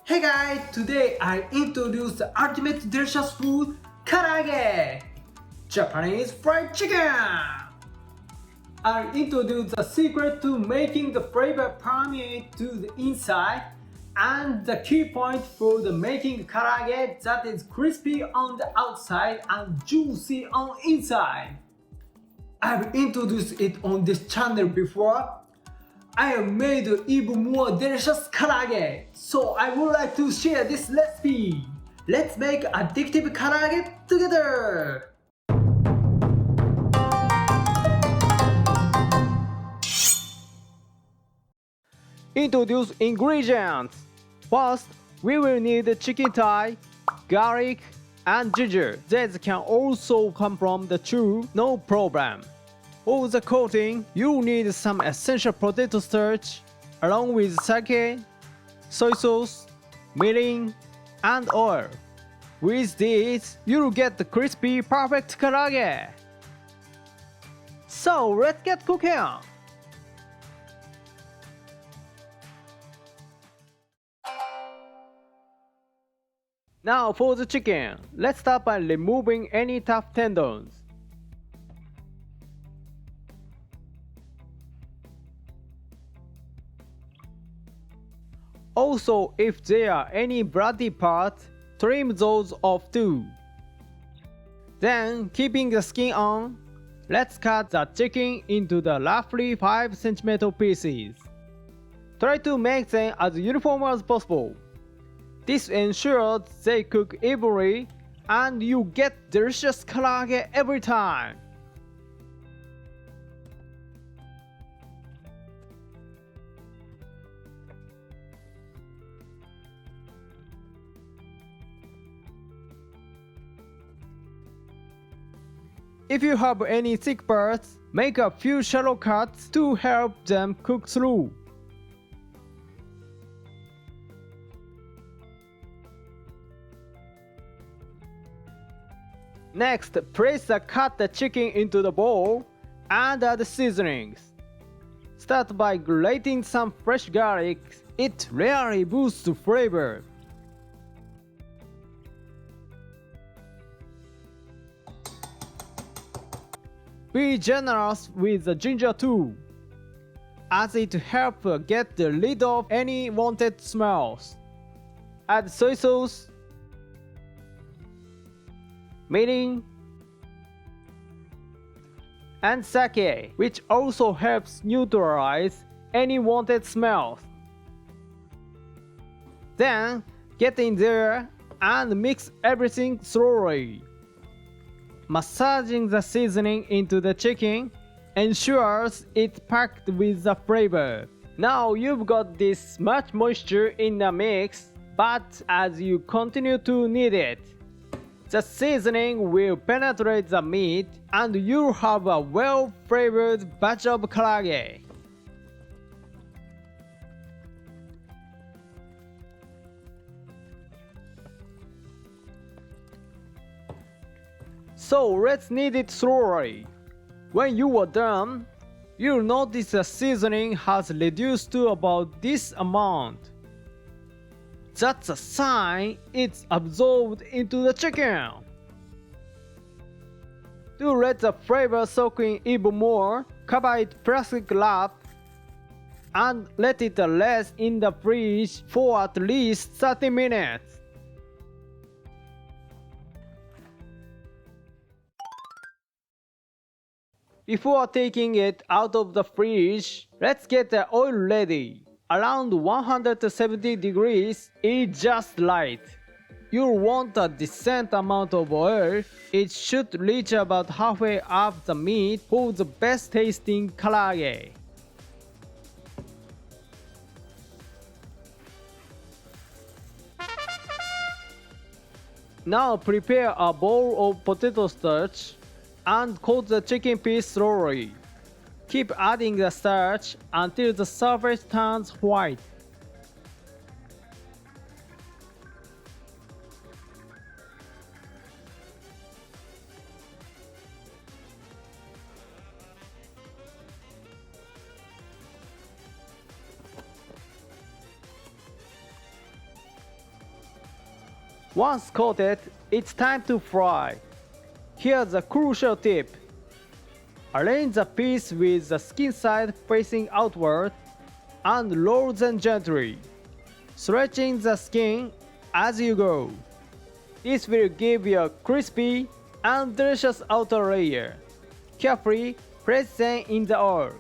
Hey guys, today I introduce the ultimate delicious food, Karaage, Japanese fried chicken. I'll introduce the secret to making the flavor permeate to the inside and the key point for the making Karaage that is crispy on the outside and juicy on inside. I've introduced it on this channel before. I have made even more delicious karaage, so I would like to share this recipe. Let's make addictive karaage together! Introduce ingredients. First, we will need chicken thigh, garlic, and ginger. These can also come from the tube, no problem. For the coating, you need some essential potato starch, along with sake, soy sauce, mirin, and oil. With this, you'll get the crispy, perfect karaage. So let's get cooking! Now for the chicken, let's start by removing any tough tendons. Also, if there are any bloody parts, trim those off too. Then, keeping the skin on, let's cut the chicken into the roughly 5 cm pieces. Try to make them as uniform as possible. This ensures they cook evenly and you get delicious karaage every time. If you have any thick parts, make a few shallow cuts to help them cook through. Next, place the cut chicken into the bowl and add seasonings. Start by grating some fresh garlic. It really boosts flavor. Be generous with the ginger too, as it helps get rid of any unwanted smells. Add soy sauce, mirin, and sake, which also helps neutralize any unwanted smells. Then get in there and mix everything slowly. Massaging the seasoning into the chicken ensures it's packed with the flavor. Now you've got this much moisture in the mix, but as you continue to knead it, the seasoning will penetrate the meat and you'll have a well-flavored batch of karaage. So let's knead it slowly. When you are done, you'll notice the seasoning has reduced to about this amount. That's a sign it's absorbed into the chicken. To let the flavor soak in even more, cover it plastic wrap and let it rest in the fridge for at least 30 minutes. Before taking it out of the fridge, let's get the oil ready. Around 170 degrees is just right. You'll want a decent amount of oil. It should reach about halfway up the meat for the best tasting karaage. Now prepare a bowl of potato starch and coat the chicken piece slowly. Keep adding the starch until the surface turns white. Once coated, it's time to fry. Here's a crucial tip. Arrange the piece with the skin side facing outward and roll them gently, stretching the skin as you go. This will give you a crispy and delicious outer layer. Carefully place them in the oil.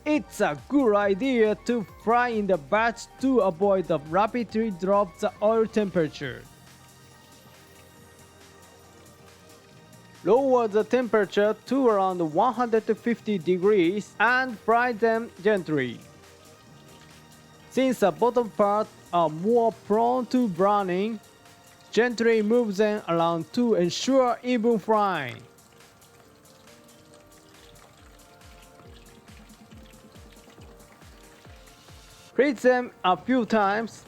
It's a good idea to fry in the batch to avoid the rapidly drop the oil temperature. Lower the temperature to around 150 degrees and fry them gently. Since the bottom parts are more prone to browning, gently move them around to ensure even frying. Repeat them a few times.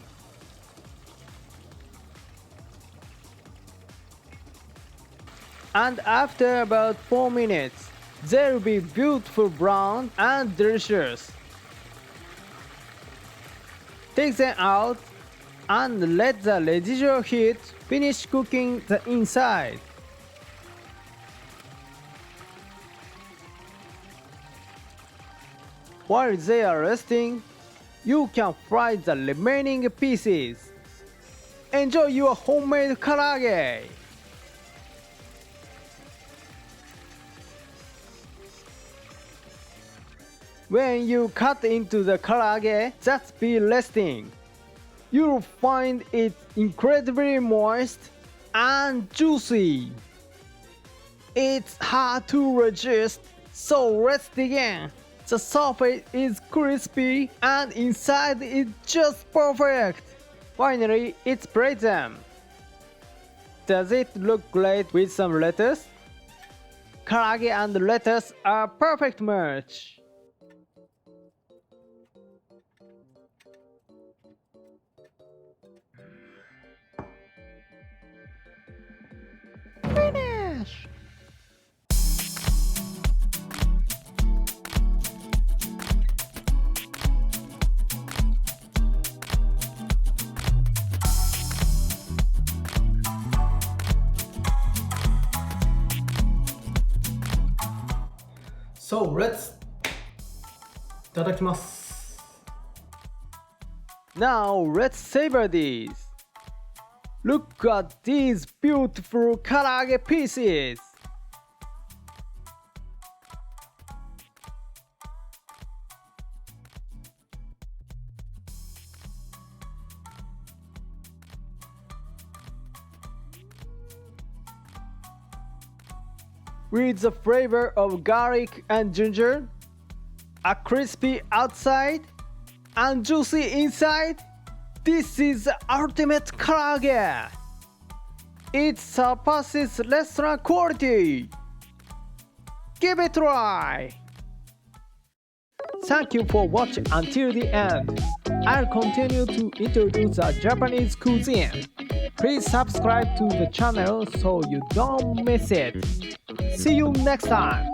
And after about 4 minutes, they'll be beautiful brown and delicious. Take them out and let the residual heat finish cooking the inside. While they are resting, you can fry the remaining pieces. Enjoy your homemade karaage! When you cut into the karaage that's been resting, you'll find it incredibly moist and juicy. It's hard to resist, so let's begin. The surface is crispy and inside is just perfect. Finally, it's present. Does it look great with some lettuce? Karaage and lettuce are a perfect match. Finish! So let's いただきます. Now let's savor these. Look at these beautiful karaage pieces. With the flavor of garlic and ginger, a crispy outside and juicy inside, this is the ultimate karaage. It surpasses restaurant quality. Give it a try. Thank you for watching until the end. I'll continue to introduce the Japanese cuisine. Please subscribe to the channel so you don't miss it. See you next time.